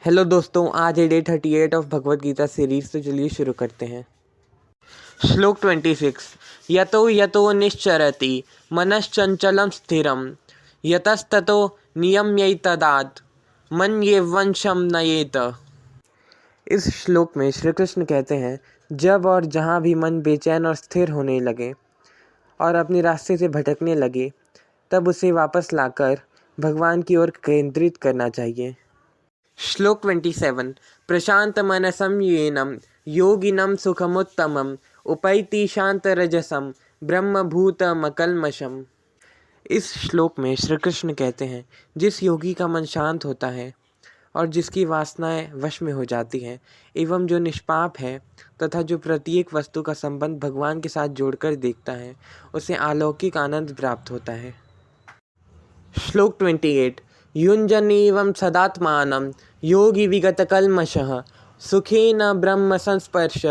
Hello दोस्तों, आज है day 38 of Bhagavad Gita series. तो चलिए शुरू करते हैं। श्लोक 26। यतो यतो निश्चरति मनश्चंचलं स्थिरं यतस्ततो नियम्यैतदात् मन्येवंशं नयेत। इस श्लोक में श्री कृष्ण कहते हैं, जब और जहाँ भी मन बेचैन और स्थिर होने लगे और अपने रास्ते से भटकने लगे, तब उसे वापस लाकर भगवान की ओर केंद्रित करना चाहिए। श्लोक 27। प्रशांत मनसं येनं योगिनं सुखमुत्तमम् उपैति शांतरजसं ब्रह्मभूतमकल्मषम्। इस श्लोक में श्री कृष्ण कहते हैं, जिस योगी का मन शांत होता है और जिसकी वासनाएं वश में हो जाती हैं एवं जो निष्पाप है तथा जो प्रत्येक वस्तु का संबंध भगवान के साथ जोड़कर देखता है, उसे अलौकिक आनंद प्राप्त होता है। श्लोक 28। युञ्जन्नेवं सदात्मानं योगी विगतकल्मषः सुखेन ब्रह्म संस्पर्श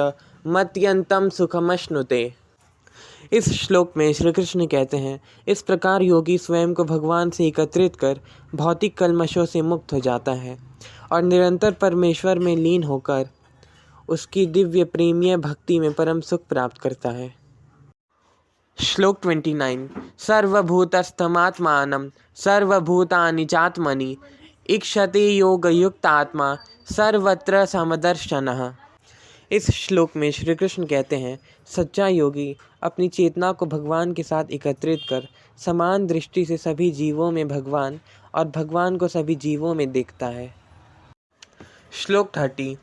मत्यन्तं सुखमश्नुते। इस श्लोक में श्री कृष्ण कहते हैं, इस प्रकार योगी स्वयं को भगवान से एकत्रित कर भौतिक कल्मषों से मुक्त हो जाता है और निरंतर परमेश्वर में लीन होकर उसकी दिव्य प्रेमीय भक्ति में परम सुख प्राप्त करता है। श्लोक 29। सर्वभूतस्थमात्मानं सर्वभूतानि चात्मनि ईक्षते योगयुक्तात्मा सर्वत्र समदर्शनः। इस श्लोक में श्री कृष्ण कहते हैं, सच्चा योगी अपनी चेतना को भगवान के साथ एकत्रित कर समान दृष्टि से सभी जीवों में भगवान और भगवान को सभी जीवों में देखता है। श्लोक 30।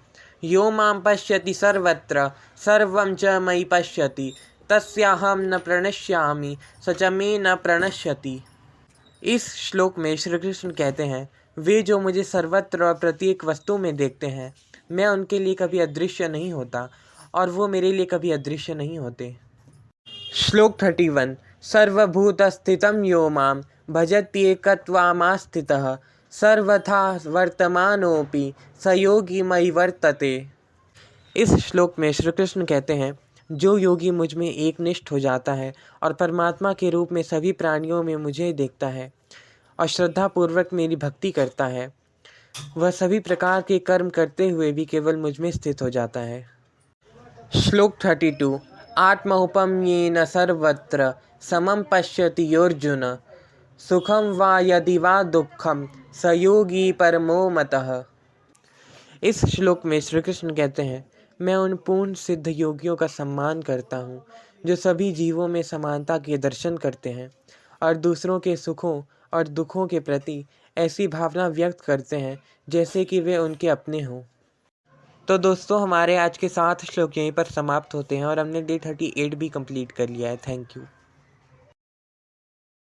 यो मां पश्यति सर्वत्र सर्वं च मयि पश्यति तस्याहं न प्रणश्यामि स च मे न प्रणश्यति। इस श्लोक में श्री कृष्ण कहते हैं, वे जो मुझे सर्वत्र और प्रत्येक वस्तु में देखते हैं, मैं उनके लिए कभी अदृश्य नहीं होता और वो मेरे लिए कभी अदृश्य नहीं होते। श्लोक 31। सर्वभूतस्थितं यो मां भजत्येकत्वामास्थितः सर्वथा वर्तमानोऽपि स योगी मयि वर्तते। इस श्लोक में श्री कृष्ण कहते हैं, जो योगी मुझ में एकनिष्ठ हो जाता है और परमात्मा के रूप में सभी प्राणियों में मुझे देखता है और श्रद्धापूर्वक मेरी भक्ति करता है, वह सभी प्रकार के कर्म करते हुए भी केवल मुझ में स्थित हो जाता है। श्लोक 32। आत्मौपम्येन सर्वत्र समं पश्यति योऽर्जुन सुखं वा यदि वा दुःखं स योगी परमो मतः। इस श्लोक में श्री कृष्ण कहते हैं, मैं उन पूर्ण सिद्ध योगियों का सम्मान करता हूँ जो सभी जीवों में समानता के दर्शन करते हैं और दूसरों के सुखों और दुखों के प्रति ऐसी भावना व्यक्त करते हैं जैसे कि वे उनके अपने हों। तो दोस्तों, हमारे आज के 7 श्लोक यहीं पर समाप्त होते हैं और हमने डे 38 भी कंप्लीट कर लिया है। Thank you.